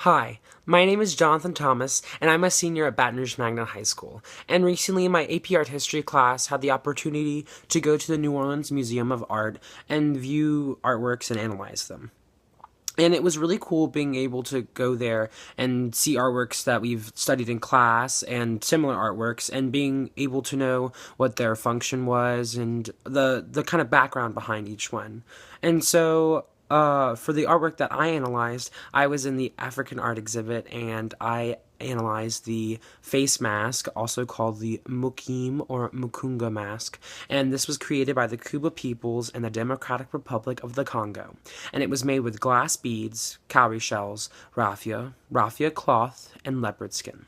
Hi, my name is Jonathan Thomas, and I'm a senior at Baton Rouge Magnet High School. And recently, in my AP Art History class, had the opportunity to go to the New Orleans Museum of Art and view artworks and analyze them. And it was really cool being able to go there and see artworks that we've studied in class and similar artworks, and being able to know what their function was and the kind of background behind each one. And so for the artwork that I analyzed, I was in the African art exhibit, and I analyzed the face mask, also called the Mukyeem or Mukunga mask, and this was created by the Kuba peoples in the Democratic Republic of the Congo, and it was made with glass beads, cowrie shells, raffia cloth, and leopard skin.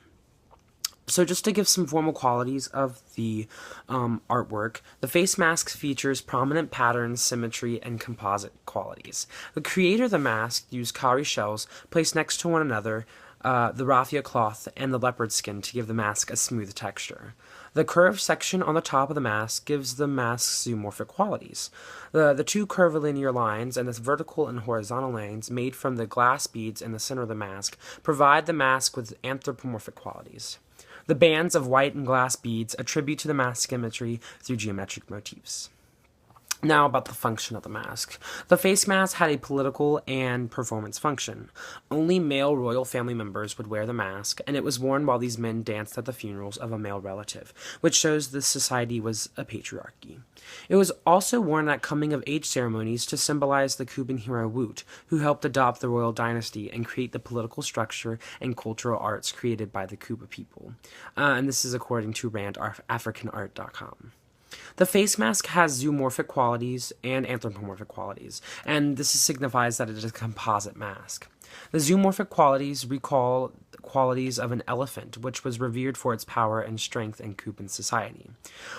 So just to give some formal qualities of the artwork, the face mask features prominent patterns, symmetry, and composite qualities. The creator of the mask used cowrie shells placed next to one another, the raffia cloth, and the leopard skin to give the mask a smooth texture. The curved section on the top of the mask gives the mask zoomorphic qualities. The two curvilinear lines and the vertical and horizontal lines made from the glass beads in the center of the mask provide the mask with anthropomorphic qualities. The bands of white and glass beads attribute to the mask imagery through geometric motifs. Now about the function of the mask. The face mask had a political and performance function. Only male royal family members would wear the mask, and it was worn while these men danced at the funerals of a male relative, which shows the society was a patriarchy. It was also worn at coming-of-age ceremonies to symbolize the Cuban hero Woot, who helped adopt the royal dynasty and create the political structure and cultural arts created by the Cuba people. And this is according to RandAfricanArt.com. The face mask has zoomorphic qualities and anthropomorphic qualities, and this signifies that it is a composite mask. The zoomorphic qualities recall qualities of an elephant, which was revered for its power and strength in Cuban society.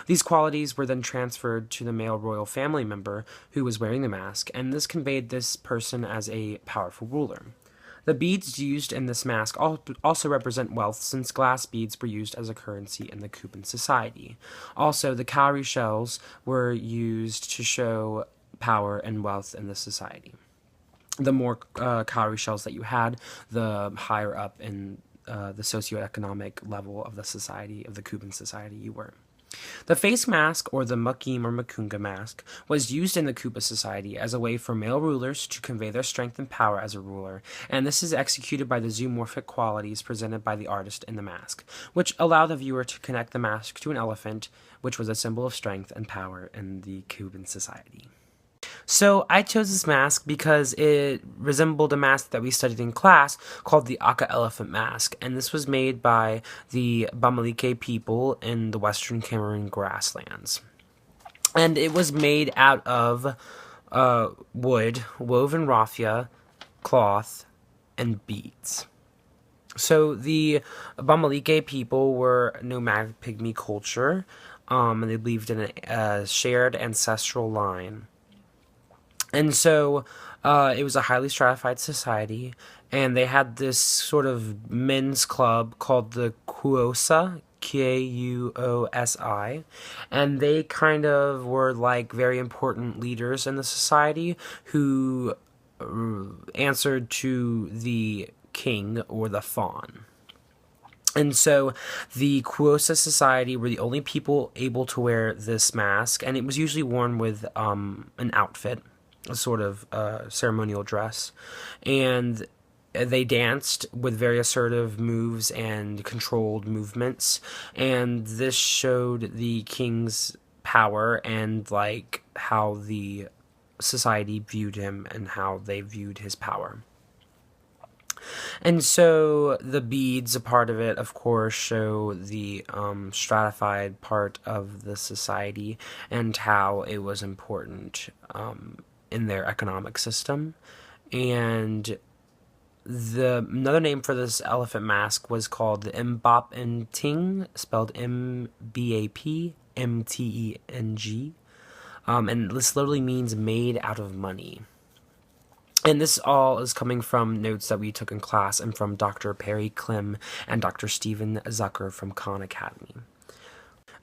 These qualities were then transferred to the male royal family member who was wearing the mask, and this conveyed this person as a powerful ruler. The beads used in this mask also represent wealth, since glass beads were used as a currency in the Cuban society. Also, the cowrie shells were used to show power and wealth in the society. The more cowrie shells that you had, the higher up in the socioeconomic level of the society, of the Cuban society, you were. The face mask, or the Mukyeem or Mukunga mask, was used in the Kuba society as a way for male rulers to convey their strength and power as a ruler, and this is executed by the zoomorphic qualities presented by the artist in the mask, which allow the viewer to connect the mask to an elephant, which was a symbol of strength and power in the Cuban society. So I chose this mask because it resembled a mask that we studied in class called the Aka elephant mask, and this was made by the Bamileke people in the western Cameroon grasslands. And it was made out of wood, woven raffia, cloth, and beads. So the Bamileke people were nomadic pygmy culture, and they believed in a shared ancestral line. And so it was a highly stratified society, and they had this sort of men's club called the Kuosa, Kuosi, and they kind of were like very important leaders in the society who answered to the king or the fawn. And so the Kuosa society were the only people able to wear this mask, and it was usually worn with an outfit, a sort of ceremonial dress, and they danced with very assertive moves and controlled movements, and this showed the king's power and like how the society viewed him and how they viewed his power. And so the beads, a part of it, of course, show the stratified part of the society and how it was important in their economic system. And another name for this elephant mask was called the Mbapenteng, spelled Mbapmteng, and this literally means made out of money. And this all is coming from notes that we took in class and from Dr. Perry Klim and Dr. Stephen Zucker from Khan Academy.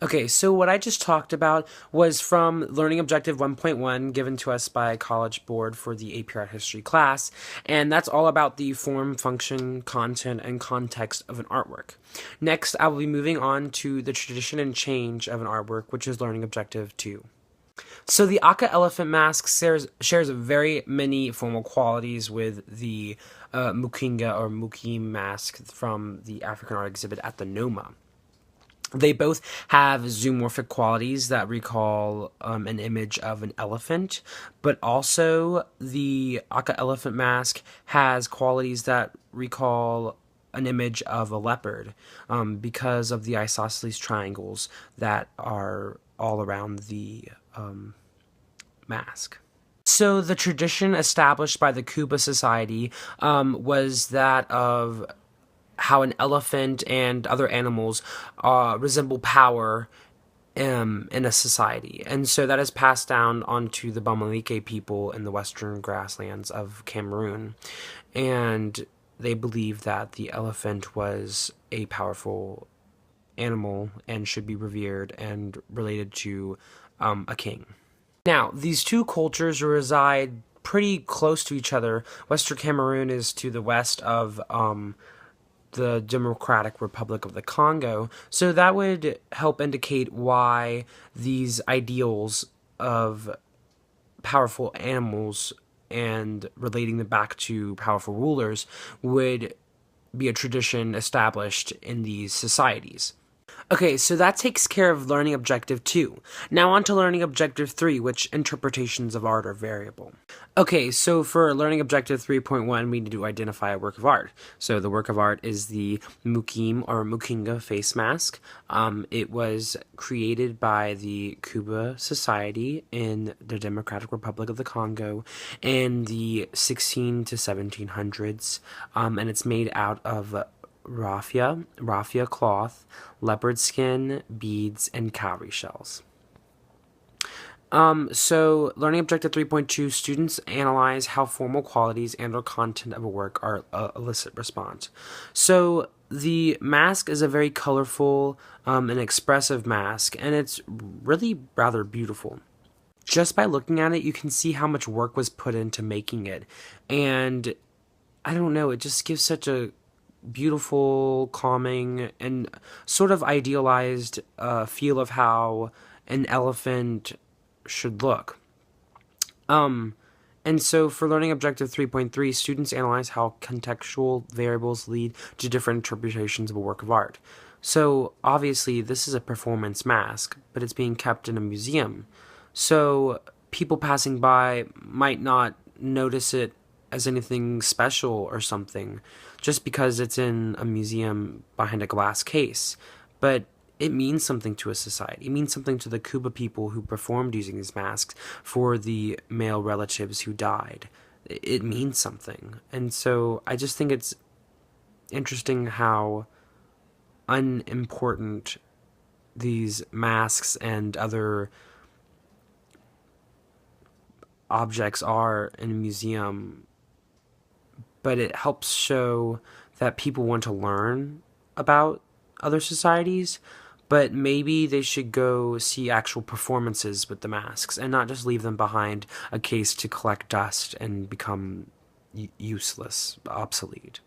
Okay, so what I just talked about was from Learning Objective 1.1 given to us by College Board for the APAH history class, and that's all about the form, function, content, and context of an artwork. Next, I will be moving on to the tradition and change of an artwork, which is Learning Objective 2. So the Aka elephant mask shares very many formal qualities with the Mukinga or Mukyeem mask from the African art exhibit at the NOMA. They both have zoomorphic qualities that recall an image of an elephant, but also the Aka elephant mask has qualities that recall an image of a leopard because of the isosceles triangles that are all around the mask. So the tradition established by the Kuba Society was that of how an elephant and other animals resemble power in a society. And so that is passed down onto the Bamileke people in the western grasslands of Cameroon. And they believe that the elephant was a powerful animal and should be revered and related to a king. Now, these two cultures reside pretty close to each other. Western Cameroon is to the west of the Democratic Republic of the Congo, so that would help indicate why these ideals of powerful animals and relating them back to powerful rulers would be a tradition established in these societies. Okay, so that takes care of learning objective 2. Now on to learning objective 3, which interpretations of art are variable. Okay, so for learning objective 3.1, we need to identify a work of art. So the work of art is the Mukyeem or Mukinga face mask. It was created by the Kuba Society in the Democratic Republic of the Congo in the 16 to 1700s, and it's made out of raffia cloth, leopard skin, beads, and cowrie shells. So learning objective 3.2, students analyze how formal qualities and or content of a work are elicit response. So the mask is a very colorful and expressive mask, and it's really rather beautiful. Just by looking at it, you can see how much work was put into making it, and I don't know, it just gives such a beautiful, calming, and sort of idealized feel of how an elephant should look. And so for learning objective 3.3, students analyze how contextual variables lead to different interpretations of a work of art. So obviously this is a performance mask, but it's being kept in a museum. So people passing by might not notice it as anything special or something, just because it's in a museum behind a glass case. But it means something to a society. It means something to the Kuba people who performed using these masks for the male relatives who died. It means something. And so I just think it's interesting how unimportant these masks and other objects are in a museum, but it helps show that people want to learn about other societies, but maybe they should go see actual performances with the masks and not just leave them behind a case to collect dust and become useless, obsolete.